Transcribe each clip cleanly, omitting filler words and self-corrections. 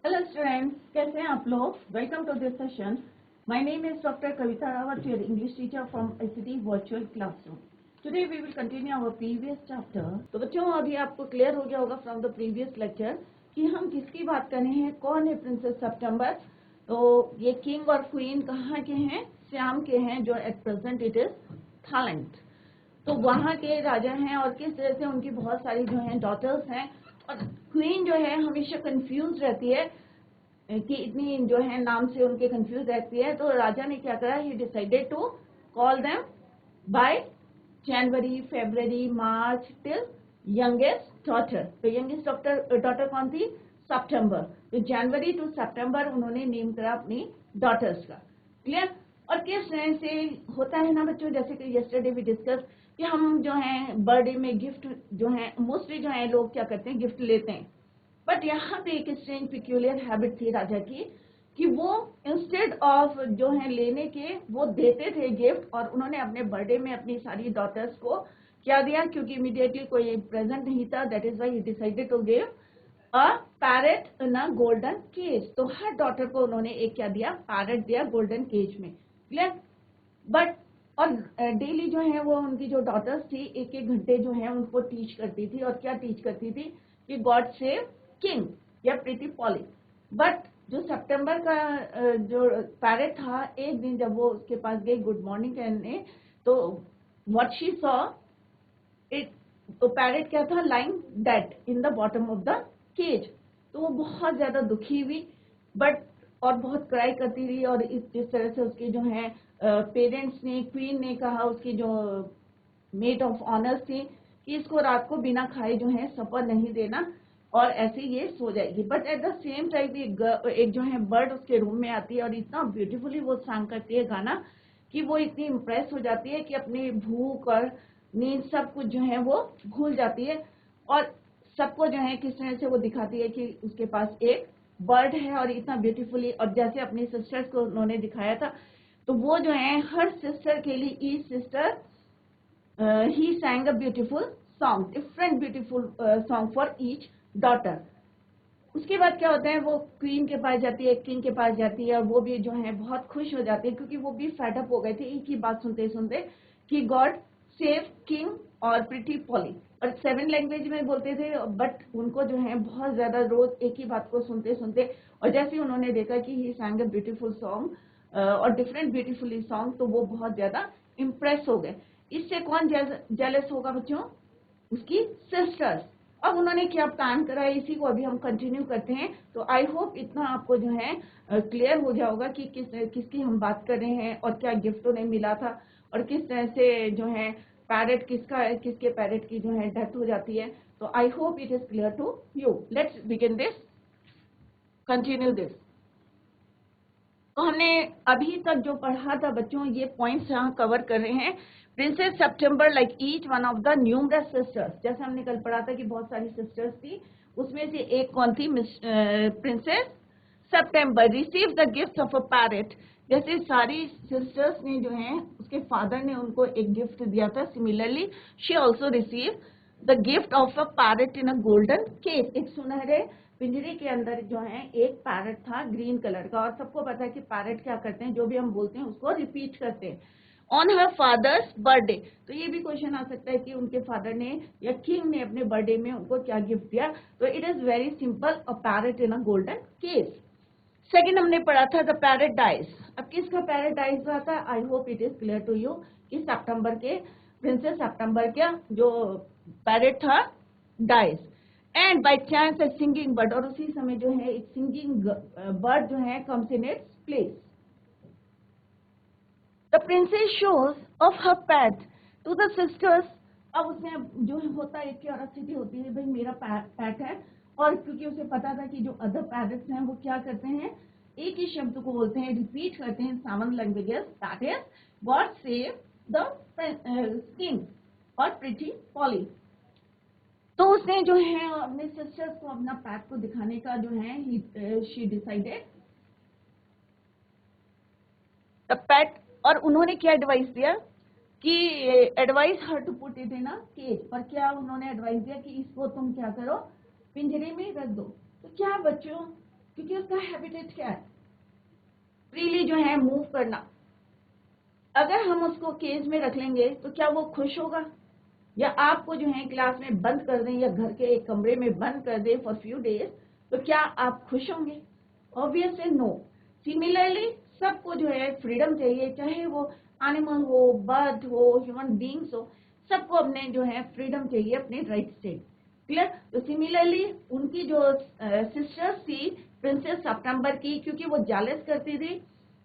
Hello students, कैसे हैं आप लोग? Welcome to this session. My name is Dr. Kavita Rawat, your English teacher from ICT Virtual Classroom. Today we will continue our previous chapter. तो बच्चों अभी आपको clear हो गया होगा from the previous lecture कि हम किसकी बात कर रहे हैं, कौन है प्रिंसेस सितंबर। तो ये किंग और क्वीन कहाँ के हैं? श्याम के हैं, जो at present it is Thailand. तो वहाँ के राजा हैं और किस तरह से उनकी बहुत सारी जो हैं डॉटर्स हैं। और क्वीन जो है हमेशा कंफ्यूज रहती है कि इतनी जो है नाम से उनके कंफ्यूज रहती है। तो राजा ने क्या करा, he decided to call them by January, February, March till youngest daughter. तो यंगेस्ट डॉटर कौन थी? सितंबर। तो जनवरी टू सितंबर उन्होंने नेम करा अपनी डॉटर्स का। क्लियर? और किस तरह से होता है ना बच्चों, जैसे कि यस्टरडे भी डिस्कस कि हम जो है बर्थडे में गिफ्ट जो है मोस्टली जो है लोग क्या करते हैं, गिफ्ट लेते हैं। बट यहाँ पे एक स्ट्रेंज पिक्यूलियर हैबिट थी राजा की कि वो इंस्टेड ऑफ जो है लेने के वो देते थे गिफ्ट। और उन्होंने अपने बर्थडे में अपनी सारी डॉटर्स को क्या दिया, क्योंकि इमीडिएटली कोई प्रेजेंट नहीं था, that is why he decided to give a parrot in a golden cage. तो हर डॉटर को उन्होंने एक क्या दिया, पैरेट दिया गोल्डन केज में। क्लियर? बट और डेली जो है वो उनकी जो डॉटर्स थी एक एक घंटे जो है उनको टीच करती थी। और क्या टीच करती थी कि गॉड सेव किंग या प्रीति पॉली। बट जो सितंबर का जो पैरेट था, एक दिन जब वो उसके पास गई गुड मॉर्निंग कहने, तो व्हाट शी सॉ इट, तो पैरेट क्या था, lying dead in the bottom of the cage. तो वो बहुत ज्यादा दुखी हुई, बट और बहुत क्राई करती रही। और जिस तरह से उसके जो है पेरेंट्स ने, क्वीन ने कहा, उसकी जो मेड ऑफ ऑनर्स थी कि इसको रात को बिना खाए जो है सफर नहीं देना और ऐसे ये सो जाएगी। But at the same time एक जो है बर्ड उसके रूम में आती है और इतना ब्यूटीफुली वो सॉन्ग करती है गाना कि वो इतनी इम्प्रेस हो जाती है कि अपनी भूख और नींद सब कुछ जो है वो भूल जाती है। और सबको जो है किस तरह से वो दिखाती है कि उसके पास एक बर्ड है और इतना ब्यूटीफुली। और जैसे अपनी सिस्टर्स को उन्होंने दिखाया था, तो वो जो है हर सिस्टर के लिए, each sister he sang a beautiful song, different beautiful song for each daughter. उसके बाद क्या होता है, वो क्वीन के पास जाती है, किंग के पास जाती है, और वो भी जो है बहुत खुश हो जाती है क्योंकि वो भी फेड अप हो गए थे एक ही बात सुनते सुनते कि गॉड सेव किंग और प्रीटी पॉली। और 7 लैंग्वेज में बोलते थे, बट उनको जो है बहुत ज्यादा रोज एक ही बात को सुनते सुनते, और जैसे ही उन्होंने देखा कि ही sang a beautiful song और डिफरेंट ब्यूटीफुली सॉन्ग, तो वो बहुत ज्यादा इम्प्रेस हो गए। इससे कौन जेलस होगा बच्चों? उसकी सिस्टर्स। अब उन्होंने क्या प्लान करा है, इसी को अभी हम कंटिन्यू करते हैं। तो आई होप इतना आपको जो है क्लियर हो जाएगा कि किसकी हम बात कर रहे हैं और क्या गिफ्ट उन्हें मिला था और किस तरह से जो है पैरेट किसका है, किसके पैरेट की जो है डेथ हो जाती है। तो I hope it is clear to you. Let's begin this, continue this. तो हमने अभी तक जो पढ़ा था बच्चों, ये पॉइंट्स यहाँ कवर कर रहे हैं। Princess September like each one of the numerous sisters, जैसे हमने कल पढ़ा था कि बहुत सारी सिस्टर्स थी, उसमें से एक कौन थी, princess September receive the gift of a parrot. जैसे सारी सिस्टर्स ने जो है उसके फादर ने उनको एक गिफ्ट दिया था, similarly she also receive the gift of a parrot in a golden cage. एक सुनहरे पिंजरे के अंदर जो है एक पैरेट था ग्रीन कलर का। और सबको पता है कि पैरेट क्या करते हैं, जो भी हम बोलते हैं उसको रिपीट करते हैं। ऑन हर फादर्स बर्थडे, तो ये भी क्वेश्चन आ सकता है कि उनके फादर ने या किंग ने अपने बर्थडे में उनको क्या गिफ्ट दिया। तो it is very simple, a parrot in a golden cage. Second हमने पढ़ा था द पैराडाइज। अब किसका पैराडाइज हुआ था? I hope it is clear to you कि सितंबर के, प्रिंसेस सितंबर का जो पैरेट था, dies and by chance a singing bird. और उसी समय जो है एक सिंगिंग बर्ड जो है comes in its place. The princess shows of her PAT two the sisters. अब उसने जो होता है, क्यूरियोसिटी होती है, भाई मेरा पैट है। और क्योंकि उसे पता था कि जो अदर पैरेट्स हैं वो क्या करते हैं, एक ही शब्द को बोलते हैं, रिपीट करते हैं 7 languages, that is God save the king और प्रीटी पॉली। तो उसने जो है अपने सिस्टर्स को अपना पैट को दिखाने का जो है शी डिसाइडेड द पैट। और उन्होंने क्या एडवाइस दिया कि advice her to put it in a cage. और क्या उन्होंने एडवाइस दिया कि इसको तुम क्या करो, पिंजरे में रख दो। तो क्या बच्चों, क्योंकि उसका हैबिटेट क्या है, फ्रीली जो है मूव करना। अगर हम उसको केज में रख लेंगे तो क्या वो खुश होगा? या आपको जो है क्लास में बंद कर दें या घर के एक कमरे में बंद कर दें फॉर फ्यू डेज, तो क्या आप खुश होंगे? Obviously no. सिमिलरली सबको जो है फ्रीडम चाहिए, चाहे वो एनिमल हो, बर्ड हो, ह्यूमन बींग्स हो, सबको अपने जो है फ्रीडम चाहिए अपने राइट से। क्लियर? तो सिमिलरली उनकी जो सिस्टर्स थी प्रिंसेस सितंबर की, क्योंकि वो जेलस करती थी।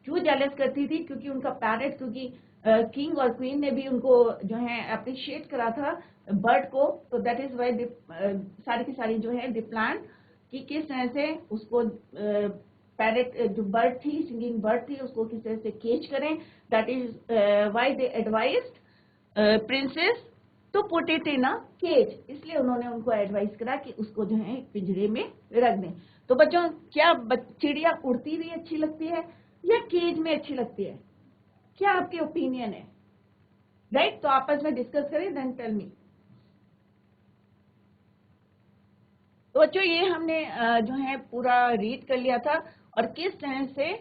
क्यों जेलस करती थी? क्योंकि उनका पैरेट, क्योंकि किंग और क्वीन ने भी उनको जो है अप्रिशिएट करा था बर्ड को, तो दैट इज वाई सारी की सारी जो है दे प्लान कि किस तरह से उसको पैरेट जो बर्ड थी, सिंगिंग बर्ड थी, उसको किस तरह से केच करें। That is why they advised princess to put it in a cage. इसलिए उन्होंने उनको एडवाइस करा कि उसको जो है पिंजरे में रख दें। तो बच्चों, क्या चिड़िया उड़ती हुई अच्छी लगती है या केज में अच्छी लगती है? क्या आपके ओपिनियन है? राइट? तो आपस में डिस्कस करें, देन टेल मी। तो बच्चों, ये हमने जो है पूरा रीड कर लिया था, और किस तरह से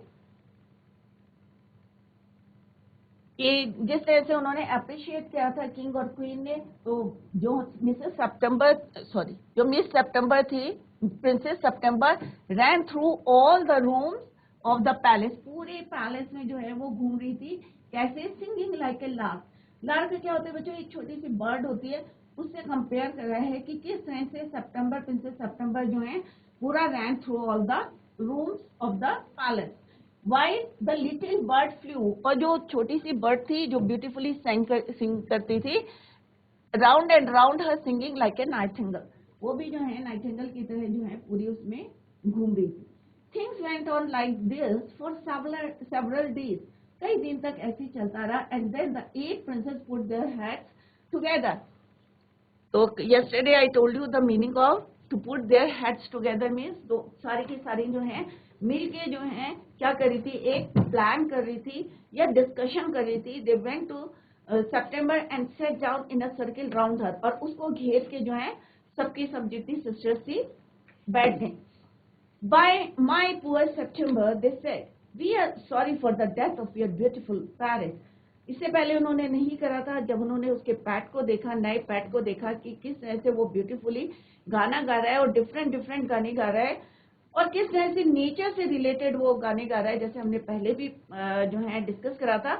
कि जिस तरह से उन्होंने अप्रिशिएट किया था किंग और क्वीन ने। तो जो मिसेस सितंबर, सॉरी, जो मिस सितंबर थी, princess September, ran through all the rooms of the palace. पूरे पैलेस में जो है वो घूम रही थी, कैसे? Singing like a lark. Lark क्या होता है बच्चों? एक छोटी सी बर्ड होती है, उससे कंपेयर कर रहा है कि किस तरह से सितंबर, प्रिंसेस सितंबर जो है पूरा ran through all the rooms of the palace. While the little bird flew, और जो छोटी सी बर्ड थी जो ब्यूटीफुली सिंग करती थी, round and round her singing like A Nightingale. वो भी जो है नाइटिंगेल की तरह जो है पूरी उसमें घूम रही थी। Things went on like this for several days. कई दिन तक ऐसे ही चलता रहा। And then the 8 princes put their heads together. तो yesterday I told you the meaning of to put their heads together means, तो सारी की सारी जो है मिलके जो है क्या कर रही थी? एक प्लान कर रही थी या डिस्कशन कर रही थी। They went to September and sat down in a circle round her, और उसको घेर के जो है सबकी सब जितनी सिस्टर्स थी बैठ गई। By my poor September, they said, we are sorry for the death of your beautiful parrot. इससे पहले उन्होंने नहीं करा था। जब उन्होंने उसके पैट को देखा, नए पैट को देखा कि किस तरह से वो ब्यूटीफुली गाना गा रहा है और डिफरेंट डिफरेंट गाने गा रहा है, और किस तरह से नेचर से रिलेटेड वो गाने गा रहा है, जैसे हमने पहले भी जो है डिस्कस करा था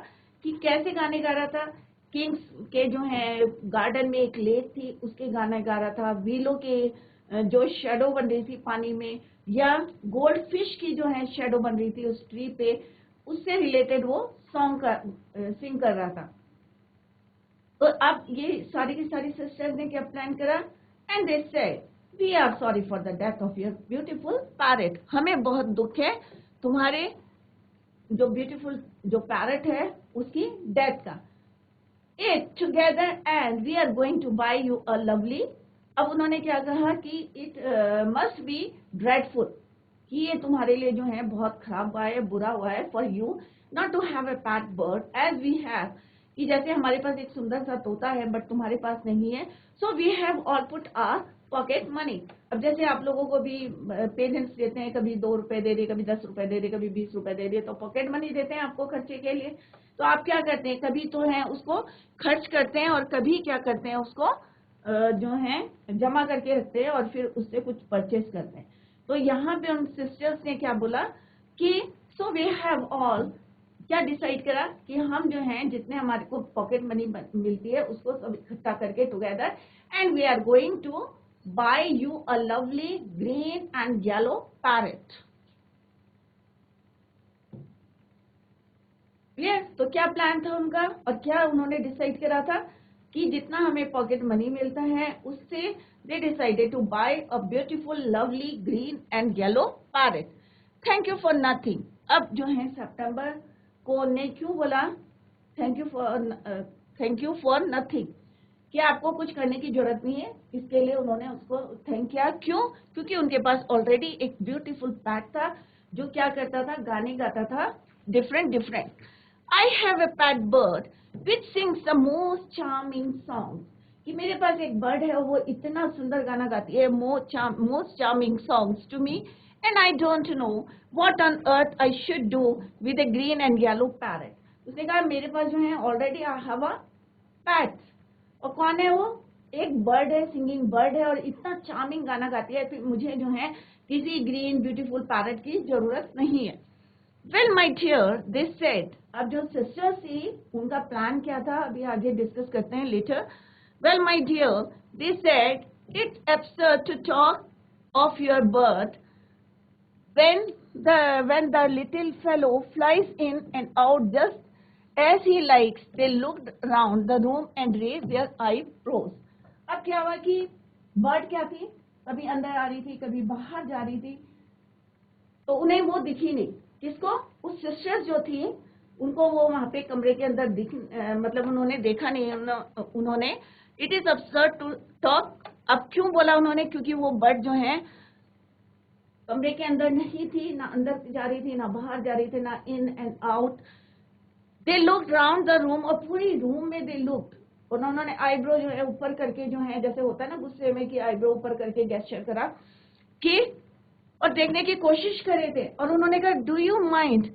कि कैसे गाने गा रहा था। किंग्स के जो है गार्डन में एक लेक थी, उसके गाने गा रहा था। व्हीलो के जो शेडो बन रही थी पानी में, या गोल्ड फिश की जो है शेडो बन रही थी उस ट्री पे, उससे रिलेटेड वो सॉन्ग का सिंग कर रहा था। तो अब ये सारी की सारी सिस्टर्स ने क्या प्लान करा? And they said, we are sorry for the death of your beautiful parrot. हमें बहुत दुख है तुम्हारे जो ब्यूटीफुल जो पैरेट है उसकी डेथ का। It together and we are going to buy you a lovely. अब उन्होंने क्या कहा कि इट मस्ट बी ड्रेडफुल, कि ये तुम्हारे लिए जो है बहुत खराब हुआ है, बुरा हुआ है, for you not to have a pet bird as we have, कि जैसे हमारे पास एक सुंदर सा तोता है बट तुम्हारे पास नहीं है। So we have all put our pocket money. अब जैसे आप लोगों को भी पेरेंट्स देते हैं, कभी 2 रुपए दे रहे, कभी 10 रुपए दे रहे, कभी 20 रुपए दे रहे, तो पॉकेट मनी देते हैं आपको खर्चे के लिए। तो आप क्या करते हैं? कभी तो है उसको खर्च करते हैं, और कभी क्या करते हैं उसको जो है जमा करके रखते हैं और फिर उससे कुछ परचेस करते हैं। तो यहाँ पे उन सिस्टर्स ने क्या बोला कि सो वी हैव ऑल क्या डिसाइड करा कि हम जो है जितने हमारे को पॉकेट मनी मिलती है उसको सब इकट्ठा करके together, and we are going to buy you a lovely green and yellow parrot. Clear? तो क्या प्लान था उनका, और क्या उन्होंने डिसाइड करा था कि जितना हमें पॉकेट मनी मिलता है उससे they decided to buy a beautiful lovely green and yellow parrot. Thank you for nothing. अब जो है सितंबर को ने क्यों बोला थैंक यू फॉर नथिंग, कि आपको कुछ करने की जरूरत नहीं है, इसके लिए उन्होंने उसको थैंक किया। क्यों? क्योंकि उनके पास ऑलरेडी एक ब्यूटीफुल पैट था जो क्या करता था? गाने गाता था different different. I have a pet bird which sings the most charming songs. कि मेरे पास एक बर्ड है और वो इतना सुंदर गाना गाती है, most charming songs to me, and I don't know what on earth I should do with a green and yellow parrot. उसने कहा मेरे पास जो है already I have a pet, और कौन है वो? एक बर्ड है, सिंगिंग बर्ड है और इतना चार्मिंग गाना गाती है, फिर मुझे जो है किसी ग्रीन ब्यूटीफुल पैरेट की जरूरत नहीं है। Well my dear, they said, अब जो सिस्टर्स थी उनका प्लान क्या था अभी आगे डिस्कस करते हैं later. Well my dear, they said it's absurd to talk of your bird when the little fellow flies in and out just as he likes. They looked round the room and raised their eyebrows. अब क्या हुआ कि bird क्या थी, कभी अंदर आ रही थी कभी बाहर जा रही थी, तो उन्हें वो दिखी नहीं। किसको? उस सिस्टर्स जो थी उनको वो वहां पे कमरे के अंदर मतलब उन्होंने देखा नहीं। उन्होंने it is absurd to talk. अब क्यों बोला उन्होंने? क्योंकि वो बर्ड जो है कमरे के अंदर नहीं थी, ना अंदर जा रही थी ना बाहर जा रही थी, ना in and out. They looked round the room, और पूरी रूम में दे लुक्ड, और उन्होंने आईब्रो जो है ऊपर करके, जो है जैसे होता है ना गुस्से में कि आईब्रो ऊपर करके गेस्चर करा कि, और देखने की कोशिश कर रहे थे। और उन्होंने कहा do you mind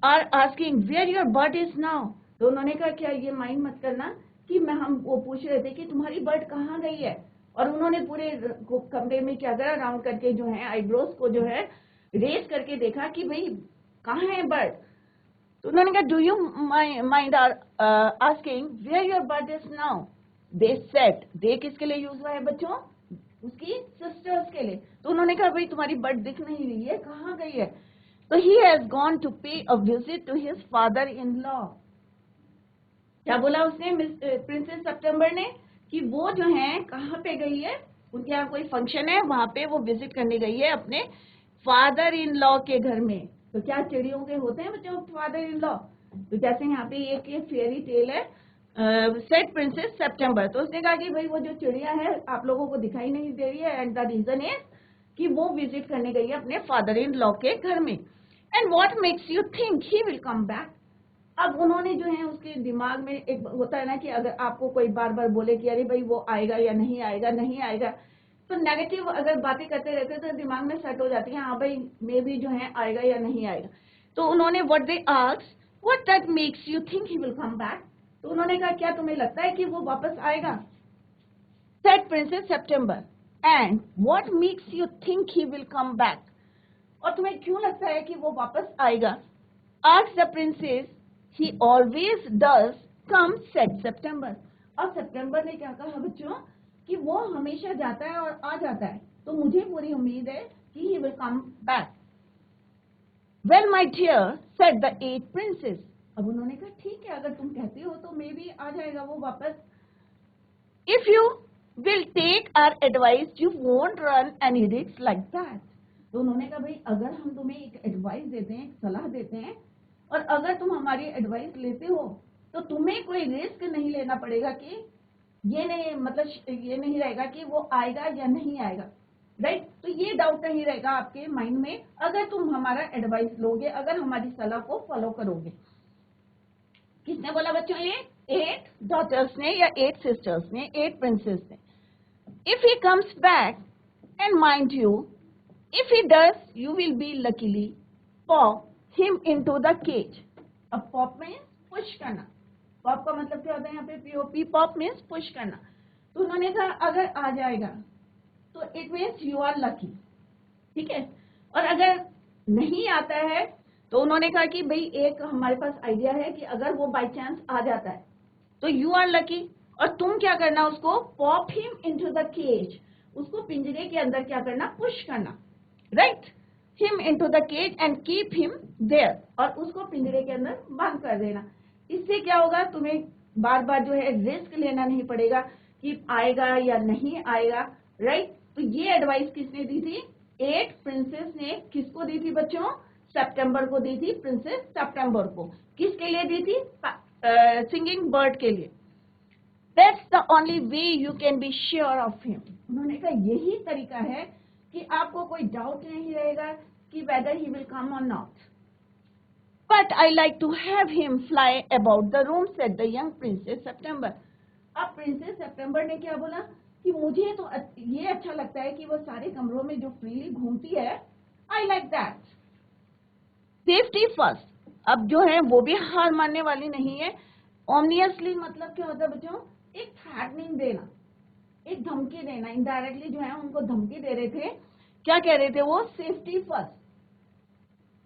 our asking where your bird is now. तो उन्होंने कहा क्या ये माइंड मत करना कि हम वो पूछ रहे थे कि तुम्हारी बर्ड कहाँ गई है। और उन्होंने पूरे कमरे में क्या करा, राउंड करके जो है आईब्रोज को जो है रेस करके देखा कि भाई कहाँ है बर्ड। तो उन्होंने कहा do you mind our asking where your bird is now. They said, दे किसके लिए यूज हुआ है बच्चों? उसकी सिस्टर्स के लिए। तो उन्होंने कहा भाई तुम्हारी बर्ड दिख नहीं रही है, कहाँ गई है? तो he has gone to pay a visit to his father in law. क्या बोला उसने प्रिंसेस सितंबर ने? कि वो जो है कहाँ पे गई है, उनके यहाँ कोई फंक्शन है, वहां पे वो विजिट करने गई है अपने फादर इन लॉ के घर में। तो क्या चिड़ियों के होते हैं बच्चों फादर इन लॉ? तो जैसे यहाँ पे एक ये फेयरी टेल है, सेड प्रिंसेस सितंबर। तो उसने कहा कि भाई वो जो चिड़िया है आप लोगों को दिखाई नहीं दे रही है, एंड द रीजन इज कि वो विजिट करने गई है अपने फादर इन लॉ के घर में। And what makes you think he will come back. अब उन्होंने जो है उसके दिमाग में एक होता है ना कि अगर आपको कोई बार बार बोले कि अरे भाई वो आएगा या नहीं आएगा, नहीं आएगा, तो नेगेटिव अगर बातें करते रहते तो दिमाग में सेट हो जाती है, हाँ भाई मे भी जो है आएगा या नहीं आएगा। तो उन्होंने what they asked what that makes you think he will come back. तो उन्होंने कहा क्या तुम्हें लगता है कि वो वापस आएगा? Said princess September, and what makes you think he will come back, और तुम्हें क्यों लगता है कि वो वापस आएगा? Asked the princess, he always does come, said September। और सितंबर ने क्या कहा बच्चों कि वो हमेशा जाता है और आ जाता है, तो मुझे पूरी उम्मीद है कि he will come back। Well my dear, said the 8th princess। अब उन्होंने कहा ठीक है अगर तुम कहती हो तो मे भी आ जाएगा वो वापस। If you will take our advice you won't run any risks like that। तो उन्होंने कहा भाई अगर हम तुम्हें एक एडवाइस देते हैं, एक सलाह देते हैं, और अगर तुम हमारी एडवाइस लेते हो तो तुम्हें कोई रिस्क नहीं लेना पड़ेगा कि ये नहीं, मतलब ये नहीं रहेगा कि वो आएगा या नहीं आएगा, राइट? तो ये डाउट नहीं रहेगा आपके माइंड में अगर तुम हमारा एडवाइस लोगे, अगर हमारी सलाह को फॉलो करोगे। किसने बोला बच्चों? ये 8 डॉटर्स ने या 8 सिस्टर्स ने, 8 प्रिंसेस ने। If he comes back and mind you, if he does you will be luckily pop him into the cage। अब पॉप मीन्स पुश करना। पॉप का मतलब क्या होता है यहाँ पे? पीओपी, पॉप मीन्स पुश करना। तो उन्होंने कहा अगर आ जाएगा तो it means you are lucky, ठीक है। और अगर नहीं आता है तो उन्होंने कहा कि भाई एक हमारे पास आइडिया है कि अगर वो बाई चांस आ जाता है तो यू आर लकी, और तुम क्या करना उसको? Pop him into the cage, उसको पिंजरे के अंदर क्या करना? पुश करना, right? him into the cage and keep him there, और उसको पिंजरे के अंदर बंद कर देना। इससे क्या होगा? तुम्हें बार बार जो है रिस्क लेना नहीं पड़ेगा कि आएगा या नहीं आएगा, राइट? तो ये एडवाइस किसने दी थी? 8 प्रिंसेस ने। किसको दी थी बच्चों? सितंबर को दी थी, प्रिंसेस सितंबर को। किसके लिए दी थी? सिंगिंग बर्ड के लिए। That's the only way you can be sure of him। उन्होंने कहा यही तरीका है कि आपको कोई डाउट नहीं रहेगा कि whether he will come or not। But I like to have him fly about the room, said the young princess September। अब प्रिंसेस सितंबर ने क्या बोला कि मुझे तो ये अच्छा लगता है कि वो सारे कमरों में जो फ्रीली घूमती है, I like that. Safety first, अब जो है वो भी हार मानने वाली नहीं है। ऑब्वियसली मतलब क्या होता है बच्चों, एक थ्रेटनिंग देना, एक धमकी देना, इनडायरेक्टली जो है उनको धमकी दे रहे थे। क्या कह रहे थे वो, सेफ्टी फर्स्ट।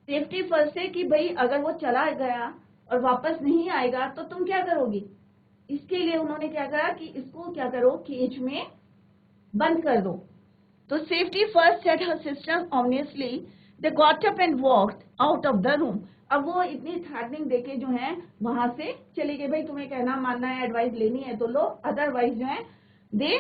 सेफ्टी फर्स्ट है कि भाई अगर वो चला गया और वापस नहीं आएगा तो तुम क्या करोगी। इसके लिए उन्होंने क्या कहा कि इसको क्या करो, केज में बंद कर दो। तो safety first said her sister obviously they got up and walked out of the room. अब वो इतनी थ्रेटनिंग देके जो है वहां से चली गई, भाई तुम्हें कहना मानना है, एडवाइस लेनी है तो लो, अदरवाइज जो है they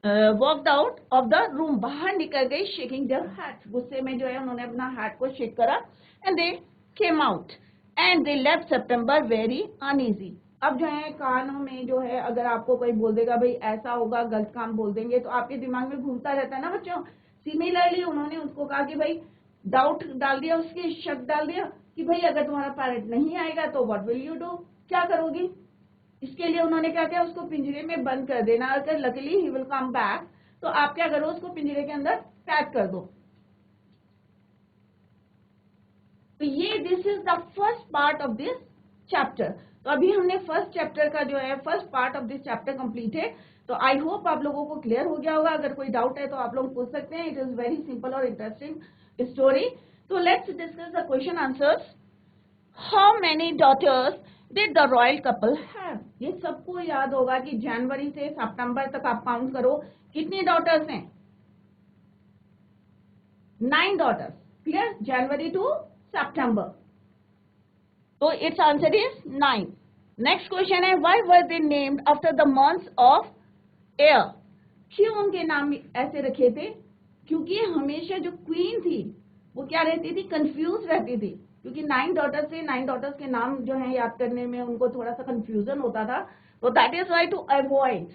walked out of the room, बाहर निकल गई, शेकिंग देयर हाथ, गुस्से में जो है उन्होंने अपना हाथ को शेक करा, and they came out and they left September very uneasy. अब जो है कानों में जो है अगर आपको कोई बोल देगा भाई ऐसा होगा, गलत काम बोल देंगे, तो आपके दिमाग में घूमता रहता है ना बच्चों। सिमिलरली उन्होंने उसको कहा कि भाई डाउट डाल दिया, उसके शक डाल दिया कि भाई अगर तुम्हारा पैरेट नहीं आएगा तो व्हाट विल यू डू, क्या करोगी। इसके लिए उन्होंने क्या किया, उसको पिंजरे में बंद कर देना। अगर luckily he will come back तो आप क्या करो, उसको पिंजरे के अंदर पैक कर दो। तो ये this is the first part of this chapter. तो अभी हमने फर्स्ट चैप्टर का जो है first part of this chapter complete है। तो आई होप आप लोगों को क्लियर हो गया होगा। अगर कोई डाउट है तो आप लोग पूछ सकते हैं। इट इज वेरी सिंपल और इंटरेस्टिंग स्टोरी। तो let's discuss the question answers. How many daughters did the royal couple have. ये सबको याद होगा कि जनवरी से सितंबर तक आप काउंट करो कितनी डॉटर्स हैं, 9 daughters. Clear, January to September. तो it's answer is 9। Next question है, why were they named after the months of year. क्यों उनके नाम ऐसे रखे थे, क्योंकि हमेशा जो क्वीन थी वो क्या रहती थी, कंफ्यूज रहती थी। क्योंकि 9 डॉटर्स थे, 9 डॉटर्स के नाम जो है याद करने में उनको थोड़ा सा कंफ्यूजन होता था। तो that is why to avoid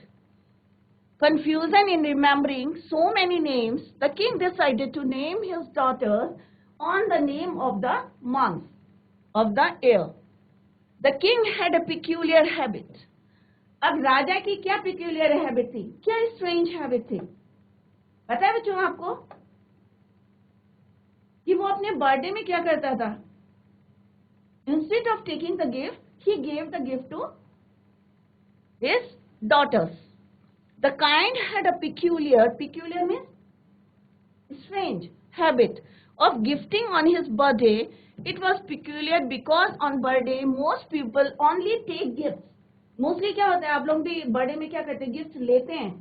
confusion in remembering so many names, the king decided to name his daughters on the name of the month of the year. The king had a peculiar habit. अब राजा की क्या peculiar habit थी, क्या strange habit थी, पता है बच्चों आपको, कि वो अपने बर्थडे में क्या करता था, instead of taking the gift, he gave the gift to his daughters. The kind had a peculiar means strange habit of gifting on his birthday. It was peculiar because on birthday most people only take gifts. Mostly क्या होता है, आप लोग भी birthday में क्या करते हैं, गिफ्ट लेते हैं।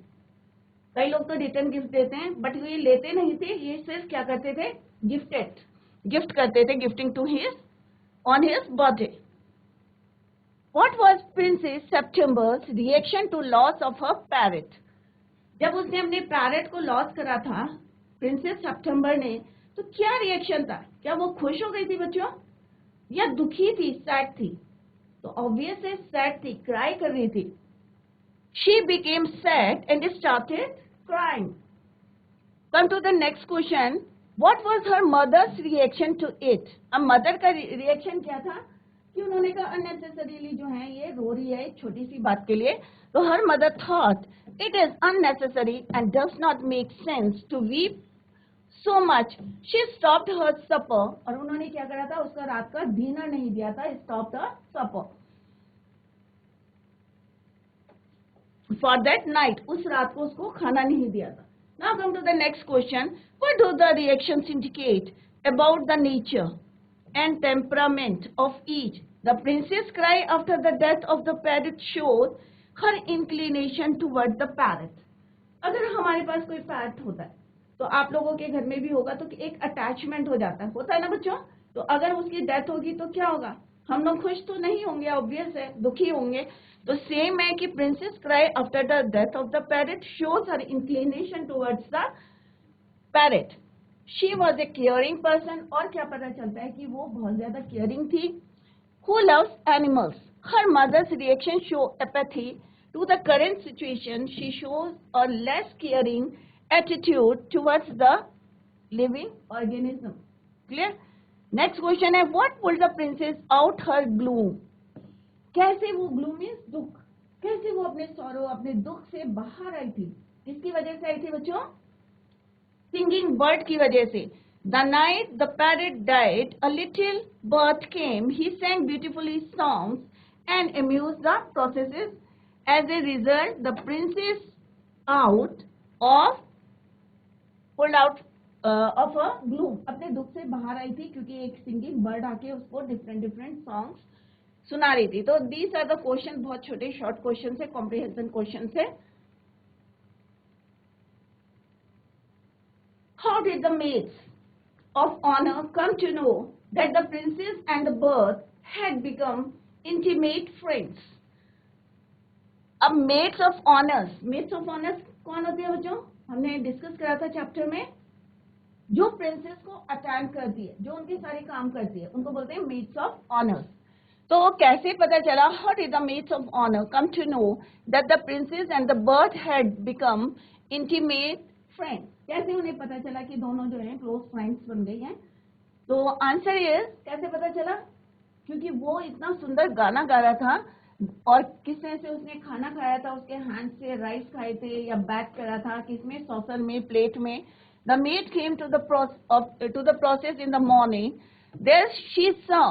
कई लोग तो रिटर्न गिफ्ट देते हैं, बट ये लेते नहीं थे, ये सिर्फ क्या करते थे, गिफ्ट करते थे, gifting to his on his birthday. What was Princess September's reaction to loss of her parrot? जब उसने अपने पैरेट को लॉस करा था प्रिंसेस सितंबर ने, तो क्या रिएक्शन था, क्या वो खुश हो गई थी बच्चों, या दुखी थी, सैड थी। तो ऑब्वियसली सैड थी, क्राई कर रही थी। She became sad and started crying. Come to the next question. What was her mother's reaction to it? अब मदर का रिएक्शन क्या था, कि उन्होंने कहा अननेसेसरीली जो है ये रो रही है एक छोटी सी बात के लिए। तो her mother thought it is unnecessary and does not make sense to weep so much. She stopped her supper, और उन्होंने क्या करा था, उसका रात का डिनर नहीं दिया था, stopped her supper for that night, उस रात को उसको खाना नहीं दिया था। Now come to the next question, what do the reactions indicate about the nature and temperament of each? The princess cry after the death of the parrot shows her inclination toward the parrot. अगर हमारे पास कोई parrot होता है तो आप लोगों के घर में भी होगा, तो एक अटैचमेंट हो जाता है, होता है ना बच्चों। तो अगर उसकी डेथ होगी तो क्या होगा, हम लोग खुश तो नहीं होंगे, ऑब्वियस है, दुखी होंगे। तो सेम है कि princess cry after the death of the parrot shows her inclination towards the parrot. She was a caring person, और क्या पता चलता है कि वो बहुत ज्यादा केयरिंग थी। Who loves animals? Her mother's reaction show apathy to the current situation. She shows a less caring attitude towards the living organism. Clear? Next question है, what pulled the princess out her gloom? कैसे वो gloom means दुख, कैसे वो अपने सौरों, अपने दुख से बाहर आई थी? किसकी वजह से आई थी बच्चों? सिंगिंग बर्ड की वजह से. The night the parrot died, a little bird came. He sang beautifully songs and amused the processes. As a result, the princess out of pulled out of a gloom. अपने दुख से बाहर आई थी क्योंकि एक सिंगिंग बर्ड आके उसको different songs सुना रही थी. तो दीज आर द क्वेश्चन, बहुत छोटे शॉर्ट क्वेश्चन है, कॉम्प्रिहेंशन क्वेश्चन है. How did the maids of honor come to know that the princess and the bird had become intimate friends? अब maids of honors कौन होते हैं बच्चों? हमने डिस्कस करा था चैप्टर में. जो प्रिंसेस को अटेंड करती है, जो उनके सारे काम करती है, उनको बोलते हैं maids of honors. तो कैसे पता चला? How did the maids of honor come to know that the princess and the bird had become intimate friends? कैसे उन्हें पता चला कि दोनों जो हैं क्लोज फ्रेंड्स बन गई हैं? तो आंसर इज, कैसे पता चला? क्योंकि वो इतना सुंदर गाना गा रहा था और किसने से उसने खाना खाया था, उसके हैंड से राइस खाए थे या बैक करा था, किसमें? सॉसर में, प्लेट में. The maid came to the princess in the morning. There she saw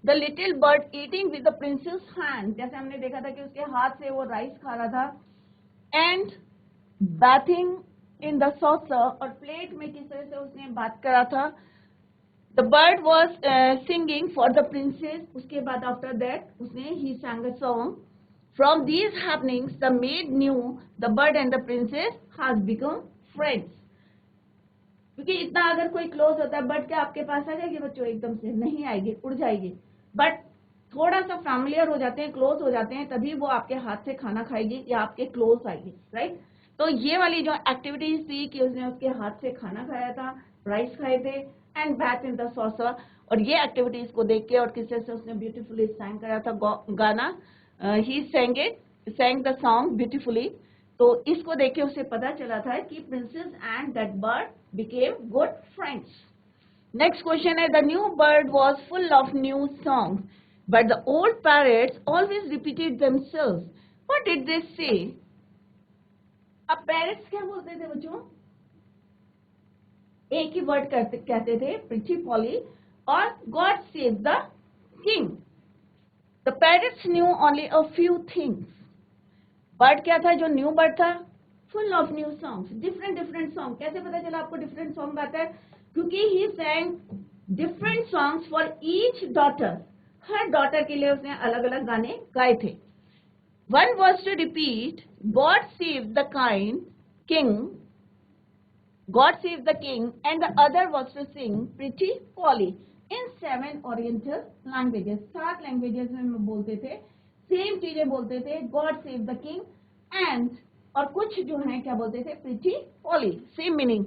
the little bird eating with the princess hand. जैसे हमने देखा था कि उसके हाथ से वो राइस खा रहा था. And bathing in the saucer, और प्लेट में किस तरह से उसने बात करा था. The bird was singing for the princess. उसके बाद आफ्टर दैट उसने ही sang a song. From these happenings the maid knew the bird and the princess has become friends. क्योंकि इतना अगर कोई क्लोज होता है, बर्ड क्या आपके पास आ जाएगी बच्चों? एकदम से नहीं आएगी, उड़ जाएगी. बट थोड़ा सा फैमिलियर हो जाते हैं, क्लोज हो जाते हैं, तभी वो आपके हाथ से खाना खाएगी या आपके क्लोज आएगी, राइट? तो ये वाली जो एक्टिविटीज थी कि उसने उसके हाथ से खाना खाया था, राइस खाए थे, एंड बैथ इन द सॉसर, और ये एक्टिविटीज को देख के और किससे से उसने ब्यूटीफुली सैंग करा था गाना. He sang the song beautifully. तो इसको देख के उसे पता चला था कि princess and that bird became good friends. Next question है, the new bird was full of new song but the old parrots always repeated themselves. What did they say? अब पेरेंट्स क्या बोलते थे बच्चों? एक ही वर्ड कहते थे, प्रिटी पॉली और God save the king. The parents new only a few things. Bird क्या था? जो न्यू बर्ड था, full of new songs, different song. कैसे पता चला आपको डिफरेंट सॉन्ग आता है? क्योंकि ही sang different songs for each daughter. Her daughter के लिए उसने अलग अलग गाने गाए थे. One was to repeat, God save the king, God save the king, and the other was to sing Pretty Polly in 7 Oriental languages. 7 languages में बोलते थे, सेम चीजें बोलते थे, God save the king and, और कुछ जो है क्या बोलते थे? Pretty Polly, same meaning.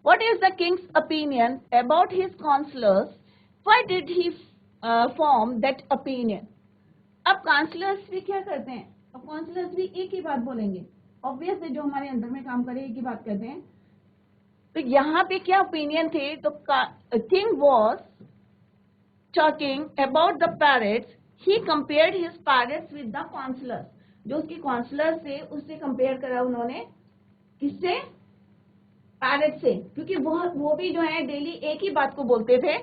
What is the king's opinion about his counselors? Why did he form that opinion? अब काउंसलर्स भी क्या करते हैं? अब काउंसलर्स भी एक ही बात बोलेंगे. ऑब्वियसली जो हमारे अंदर में काम करे एक ही बात कहते हैं. तो यहाँ पे क्या ओपिनियन थे? तो king was talking about the parrots. He compared his parrots with the counsellors. जो उसकी काउंसलर से उससे कंपेयर करा उन्होंने. किससे? पैरट से. क्योंकि वो भी जो है डेली एक ही बात को बोलते थे.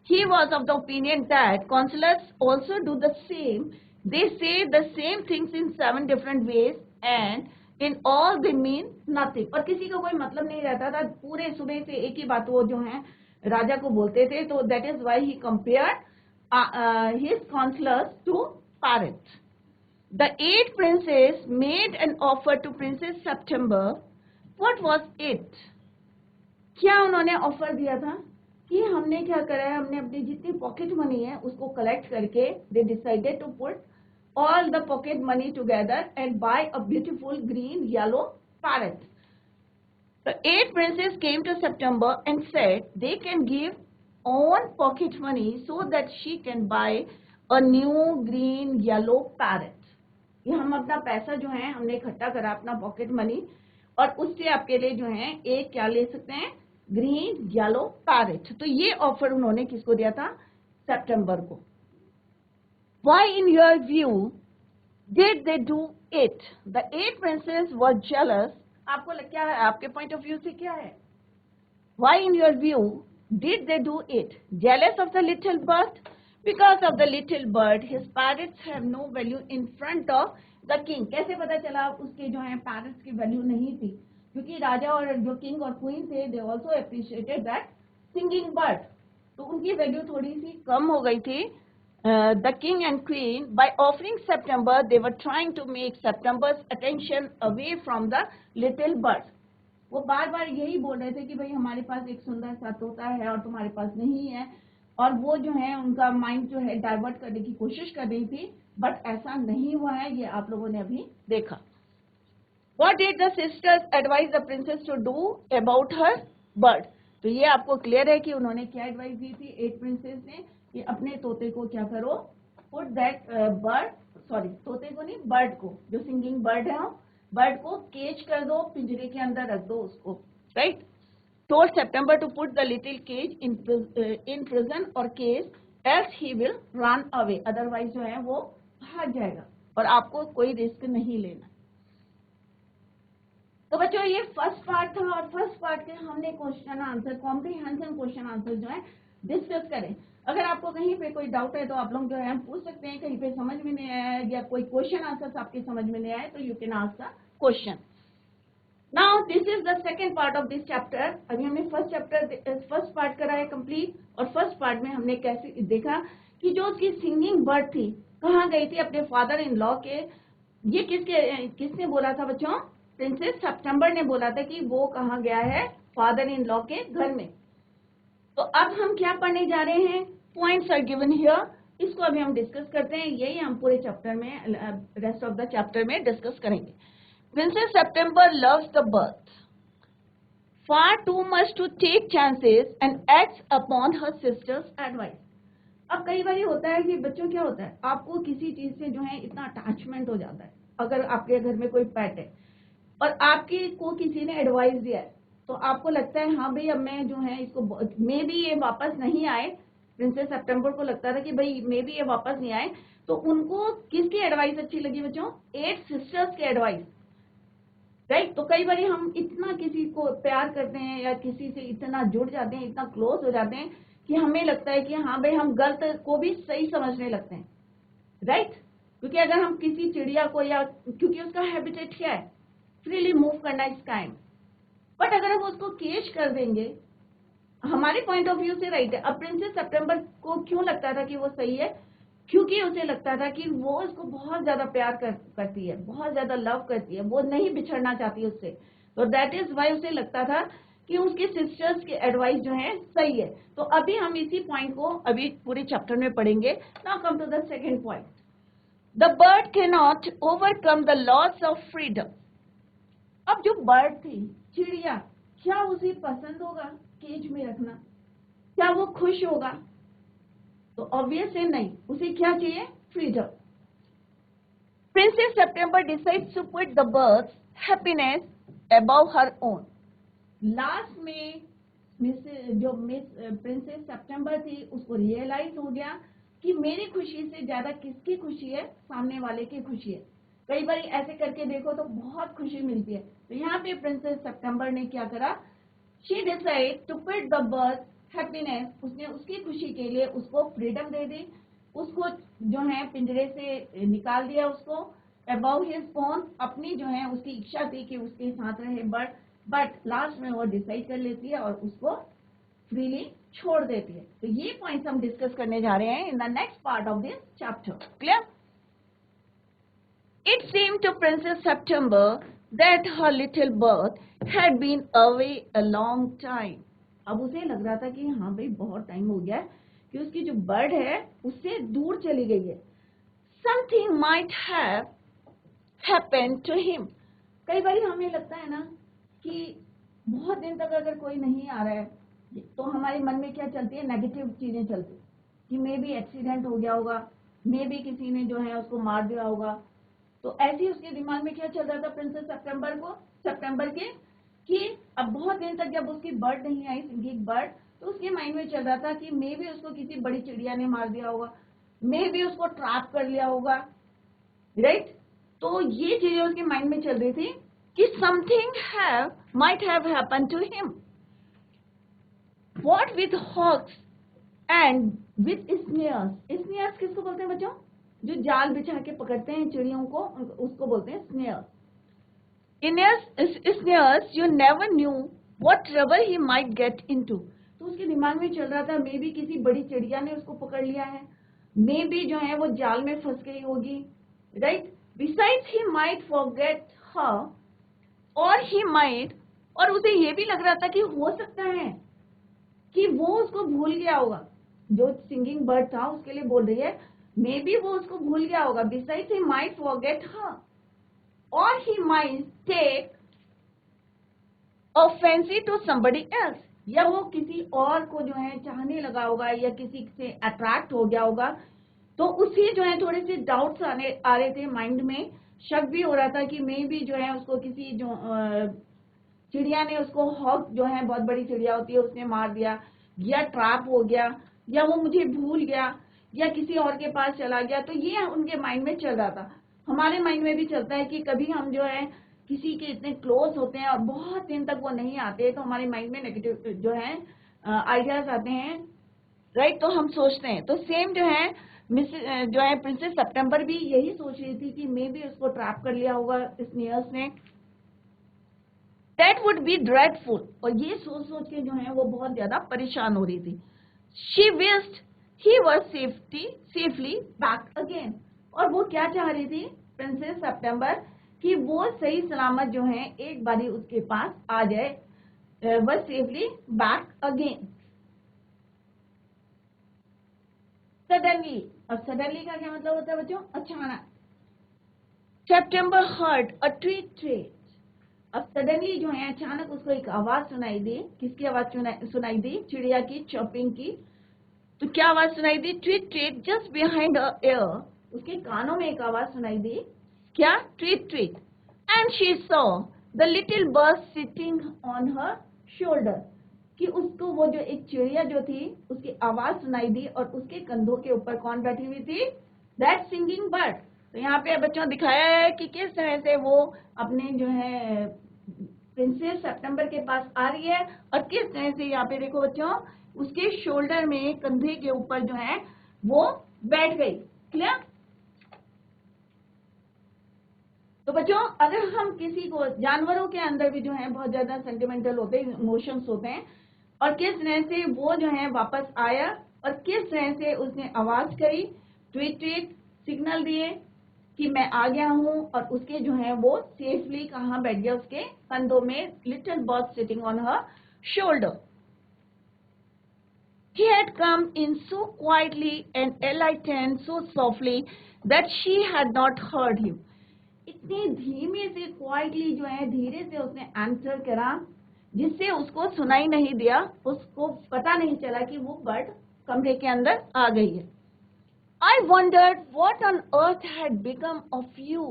He was of the opinion that counselors also do the same. They say the same things in 7 different ways and in all they mean nothing. और किसी का कोई मतलब नहीं रहता था, पूरे सुबह से एक ही बात वो जो है राजा को बोलते थे. तो that is why he compared his counselors to parrots. The 8 princes made an offer to Princess September. What was it? क्या उन्होंने ऑफर दिया था? कि हमने क्या करा है, हमने अपनी जितनी पॉकेट मनी है उसको कलेक्ट करके they decided to put all the pocket money together and buy a beautiful green yellow parrot. The 8 princes came to September and said they can give own pocket money so that she can buy a new green yellow parrot. ये हम अपना पैसा जो है हमने इकट्ठा करा, अपना पॉकेट मनी, और उससे आपके लिए जो है एक क्या ले सकते हैं? Green yellow parrot. तो ये ऑफर उन्होंने किसको दिया था? सितंबर को. Why in your view Did they do it? The 8 princes were jealous. आपको क्या है, आपके पॉइंट ऑफ व्यू से क्या है? Why in your view did they do it? Jealous of the little bird? Because of the little bird, his parrots have no value in front of the king. कैसे पता चला उसके जो है parrots की वैल्यू नहीं थी? क्योंकि राजा और जो किंग और क्वीन थे, they also appreciated that singing bird. तो उनकी वैल्यू थोड़ी सी कम हो गई थी. The king and queen, by offering September, they were trying to make September's attention away from the little bird. वो बार बार यही बोल रहे थे कि भाई हमारे पास एक सुंदर सा तोता है और तुम्हारे पास नहीं है, और वो जो है उनका माइंड जो है डाइवर्ट करने की कोशिश कर रही थी, बट ऐसा नहीं हुआ है, ये आप लोगों ने अभी देखा. What did the sisters advise the princess to do about her bird? तो ये आपको क्लियर है कि उन्होंने क्या एडवाइस दी थी 8 प्रिंसेस ने कि अपने तोते को क्या करो, पुट दैट बर्ड, सॉरी तोते को नहीं, बर्ड को, जो सिंगिंग बर्ड है, बर्ड को केज कर दो, पिंजरे के अंदर रख दो उसको, राइट. टोल्ड सितंबर to put the little cage in prison और cage, else he will run away, otherwise जो है वो भाग जाएगा और आपको कोई रिस्क नहीं लेना. तो बच्चों ये फर्स्ट पार्ट था, और फर्स्ट पार्ट के हमने question answer, comprehension question answer जो है डिस्कस करें. अगर आपको कहीं पे कोई डाउट है तो आप लोग जो है पूछ सकते हैं, कहीं पे समझ में नहीं आया या कोई क्वेश्चन आंसर आपके समझ में नहीं आया तो you can ask the question. Now this is the second part of this chapter. अभी हमने फर्स्ट पार्ट करा है कंप्लीट, और फर्स्ट पार्ट में हमने कैसे देखा कि जो उसकी सिंगिंग बर्ड थी कहाँ गई थी, अपने फादर इन लॉ के. ये किसने बोला था बच्चों? प्रिंसेस सितंबर ने बोला था कि वो कहाँ गया है, फादर इन लॉ के घर में. तो अब हम क्या पढ़ने जा रहे हैं? Points are given here. इसको अभी हम डिस्कस करते हैं, यही हम पूरे चैप्टर में, रेस्ट ऑफ द चैप्टर में डिस्कस करेंगे. Princess September loves the bird far too much to take chances and acts upon her sister's advice. अब कई बार होता है कि बच्चों क्या होता है, आपको किसी चीज से जो है इतना अटैचमेंट हो जाता है. अगर आपके घर में कोई पेट है और आपकी को किसी ने एडवाइस दिया है, तो आपको लगता है हाँ भाई अब मैं जो है इसको, मे बी ये वापस नहीं आए. प्रिंसेस सितंबर को लगता था कि भाई मे बी ये वापस नहीं आए. तो उनको किसकी एडवाइस अच्छी लगी बच्चों? 8 सिस्टर्स की एडवाइस, राइट. तो कई बार हम इतना किसी को प्यार करते हैं या किसी से इतना जुड़ जाते हैं, इतना क्लोज हो जाते हैं कि हमें लगता है कि हाँ भाई हम गलत को भी सही समझने लगते हैं, राइट. क्योंकि अगर हम किसी चिड़िया को, या क्योंकि उसका हैबिटेट क्या है, फ्रीली मूव करना इस टाइम, बट अगर हम उसको केज कर देंगे, हमारे पॉइंट ऑफ व्यू से राइट है. अब प्रिंसेस सितंबर को क्यों लगता था कि वो सही है? क्योंकि उसे लगता था कि वो इसको बहुत ज्यादा प्यार करती है, बहुत ज्यादा लव करती है, वो नहीं बिछड़ना चाहती उससे. तो दैट इज वाई उसे लगता था कि उसके सिस्टर्स की एडवाइस जो है सही है. तो अभी हम इसी पॉइंट को अभी पूरे चैप्टर में पढ़ेंगे. Now come to the second point. The bird can not overcome the loss of freedom. अब जो बर्ड थी, चिड़िया, क्या उसे पसंद होगा केज में रखना? क्या वो खुश होगा? तो ऑब्वियस है नहीं. उसे क्या चाहिए? Freedom. Princess September decides to put the bird's happiness above her own. Last में मिस प्रिंसेस सितंबर थी, उसको रियलाइज हो गया कि मेरी खुशी से ज्यादा किसकी खुशी है? सामने वाले की खुशी है. कई बार ऐसे करके देखो तो बहुत खुशी मिलती है. तो यहाँ पे प्रिंसेस सितंबर ने क्या करा? She decide to put the bird happiness. उसने उसकी खुशी के लिए उसको फ्रीडम दे दी, उसको जो है पिंजरे से निकाल दिया, उसको अबाउ हिज ओन. अपनी जो है उसकी इच्छा थी कि उसके साथ रहे बर्ड, बट लास्ट में वो डिसाइड कर लेती है और उसको फ्रीली छोड़ देती है. तो ये पॉइंट्स हम डिस्कस करने जा रहे हैं in the next part of this chapter. Clear? It seemed to Princess September that her little bird had been away a long time. अब उसे लग रहा था कि हाँ भाई बहुत टाइम हो गया है कि उसकी जो बर्ड है उससे दूर चली गई है. Something might have happened to him. कई बार हमें लगता है ना कि बहुत दिन तक अगर कोई नहीं आ रहा है तो हमारे मन में क्या चलती है? नेगेटिव चीजें चलती है कि मे बी एक्सीडेंट हो गया होगा, मे बी किसी ने जो है उसको मार दिया होगा. तो ऐसे ही उसके दिमाग में क्या चल रहा था प्रिंसेस सितंबर के कि अब बहुत दिन तक जब उसकी बर्ड नहीं आई, सिंगिंग बर्ड, तो उसके माइंड में चल रहा था कि मे बी उसको किसी बड़ी चिड़िया ने मार दिया होगा, मे बी उसको ट्रैप कर लिया होगा, राइट। तो ये चीजें उसके माइंड में चल रही थी कि something might have happen to him. What with hawks and with snares. Snares किसको बोलते हैं बच्चों? जो जाल बिछा के पकड़ते हैं चिड़ियों को, उसको बोलते हैं snares. snares, you never knew what trouble he might get into। तो उसके दिमाग में चल रहा था मे बी किसी बड़ी चिड़िया ने उसको पकड़ लिया है, मे बी जो है वो जाल में फंस गई होगी, right. Besides he might forget हर और ही माइट, और उसे ये भी लग रहा था कि हो सकता है कि वो उसको भूल गया होगा। जो सिंगिंग बर्ड था उसके लिए बोल रही है मे बी वो उसको भूल गया होगा। बिसाइड्स ही माइट फॉरगेट हर और he might take a fancy to somebody else, या वो किसी और को जो है चाहने लगा होगा या किसी से अट्रैक्ट हो गया होगा। तो उसी जो है थोड़े से डाउट्स आ रहे थे माइंड में, शक भी हो रहा था कि मे भी जो है उसको किसी जो चिड़िया ने उसको, हॉक जो है बहुत बड़ी चिड़िया होती है, उसने मार दिया, या ट्रैप हो गया, या वो मुझे भूल गया, या किसी और के पास चला गया। तो ये उनके माइंड में चल रहा था। हमारे माइंड में भी चलता है कि कभी हम जो है किसी के इतने क्लोज होते हैं और बहुत दिन तक वो नहीं आते, तो हमारे माइंड में नेगेटिव जो है आइडियाज आते हैं, राइट। तो हम सोचते हैं। तो सेम जो है जो है प्रिंसेस सितंबर भी यही सोच रही थी कि मे भी उसको ट्रैप कर लिया होगा स्नेयर्स ने। दैट वुड बी ड्रेडफुल, और ये सोच सोच के जो है वो बहुत ज्यादा परेशान हो रही थी। She wished he was safely back again, और वो क्या चाह रही थी प्रिंसेस सितंबर, कि वो सही सलामत जो है एक बारी उसके पास आ जाए, वह सेफली बैक अगेन। सडनली, और सडनली का क्या मतलब होता है बच्चों? अचानक। सितंबर हर्ड अ ट्वीट। अब सडनली जो है अचानक उसको एक आवाज सुनाई दी। किसकी आवाज सुनाई दी? चिड़िया की, चॉपिंग की। तो क्या आवाज सुनाई दी? Tweet tweet just behind her ear. उसके कानों में एक आवाज सुनाई दी। क्या? Tweet tweet. And she saw the little bird sitting on her shoulder, कि उसको वो जो एक चिड़िया जो थी उसकी आवाज सुनाई दी और उसके कंधों के ऊपर कौन बैठी हुई थी? That singing bird. तो यहाँ पे बच्चों दिखाया है कि किस तरह से वो अपने जो है प्रिंसेस सितंबर के पास आ रही है, और किस तरह से यहाँ पे देखो बच्चों उसके शोल्डर में, कंधे के ऊपर जो है वो बैठ गई। क्लियर? तो बच्चों अगर हम किसी को, जानवरों के अंदर भी जो है बहुत ज्यादा सेंटिमेंटल होते हैं, इमोशंस होते हैं, और किस तरह से वो जो है वापस आया और किस तरह से उसने आवाज करी, ट्वीट ट्वीट सिग्नल दिए कि मैं आ गया हूं, और उसके जो है वो सेफली कहाँ बैठ गया? उसके कंधों में, little bird sitting on her shoulder. He had come in so quietly and enlightened so softly that she had not heard him। इतनी धीमे से, क्वाइटली जो है धीरे से उसने आंसर करा, जिससे उसको सुनाई नहीं दिया, उसको पता नहीं चला कि वो बर्ड कमरे के अंदर आ गई है। I wondered what on earth had become of you,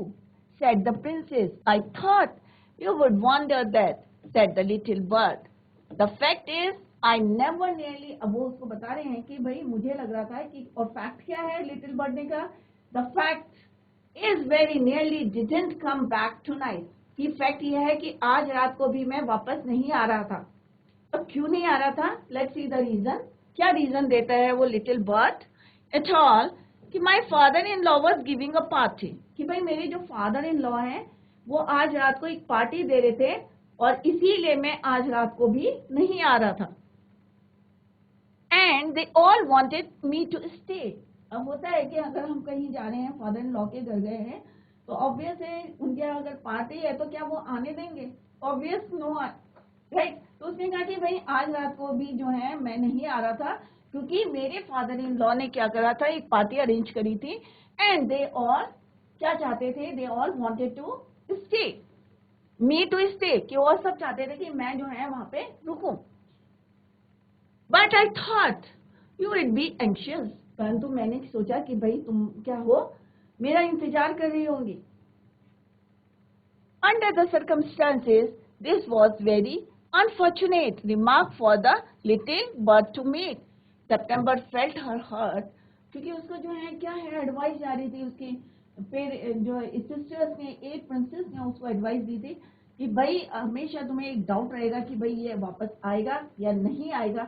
said the princess. I thought you would wonder that, said the little bird. The fact is, I never nearly, अब वो उसको बता रहे हैं कि भाई मुझे लग रहा था कि, और फैक्ट क्या है लिटिल बर्ड ने कहा? The fact is very nearly didn't come back tonight, कि फैक्ट यह है कि आज रात को भी मैं वापस नहीं आ रहा था। अब क्यों नहीं आ रहा था? Let's see the reason. क्या रीजन देता है वो लिटिल बर्ड? एट ऑल, कि my father in law was giving a party, कि भाई मेरे जो फादर इन लॉ हैं वो आज रात को एक पार्टी दे रहे थे, और इसीलिए मैं आज रात को भी नहीं आ रहा था। And they all wanted me to stay. अब होता है कि अगर हम कहीं जा रहे हैं, फादर इन लॉ के घर गए हैं, तो ऑब्वियस है उनके अगर पार्टी है तो क्या वो आने देंगे? Obvious no, right. तो उसने कहा कि भाई आज रात को भी जो है मैं नहीं आ रहा था, क्योंकि मेरे फादर इन लॉ ने क्या करा था, एक पार्टी अरेंज करी थी। एंड दे ऑल क्या चाहते थे? They all wanted to stay, me to stay, कि और सब चाहते थे कि मैं जो है वहां पे रुकूं। But I thought you would be anxious, परंतु मैंने सोचा कि भाई तुम क्या हो, मेरा इंतजार कर रही होंगी। Under the circumstances, this was very unfortunate remark for the little bird to make. September felt her hurt, क्योंकि उसको जो है क्या है, एडवाइस जा रही थी उसकी फिर जो सिस्टर्स ने, एक प्रिंसेस ने उसको एडवाइस दी थी कि भाई हमेशा तुम्हें एक डाउट रहेगा कि भाई ये वापस आएगा या नहीं आएगा,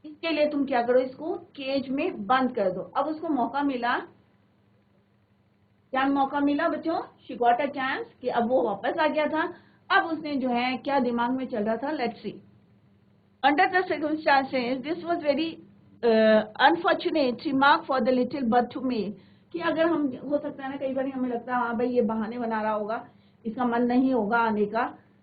इसके लिए तुम क्या करो, इसको केज में बंद कर दो। अब उसको मौका मिला, क्या मौका मिला बच्चों? शी गॉट अ चांस कि अब वो वापस आ गया था। अब उसने जो है क्या दिमाग में चल रहा था, let's see. Under the circumstances this was very unfortunate remark for the little bird to make, कि अगर हम, हो सकता है ना कई बार हमें लगता है हाँ भाई ये बहाने बना रहा होगा, इसका मन नहीं होगा आने का,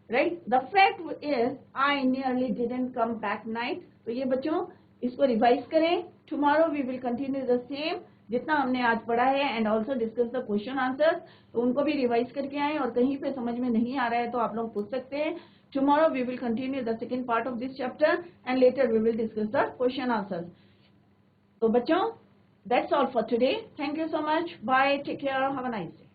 right. The fact is I nearly didn't come back night. तो ये बच्चों इसको रिवाइज करें। Tomorrow we will continue the same जितना हमने आज पढ़ा है, and also discuss the question answers. तो उनको भी रिवाइज करके आए, और कहीं पे समझ में नहीं आ रहा है तो आप लोग पूछ सकते हैं। Tomorrow we will continue the second part of this chapter, and later we will discuss the question answers. So बच्चों, that's all for today. Thank you so much. Bye. Take care. Have a nice day.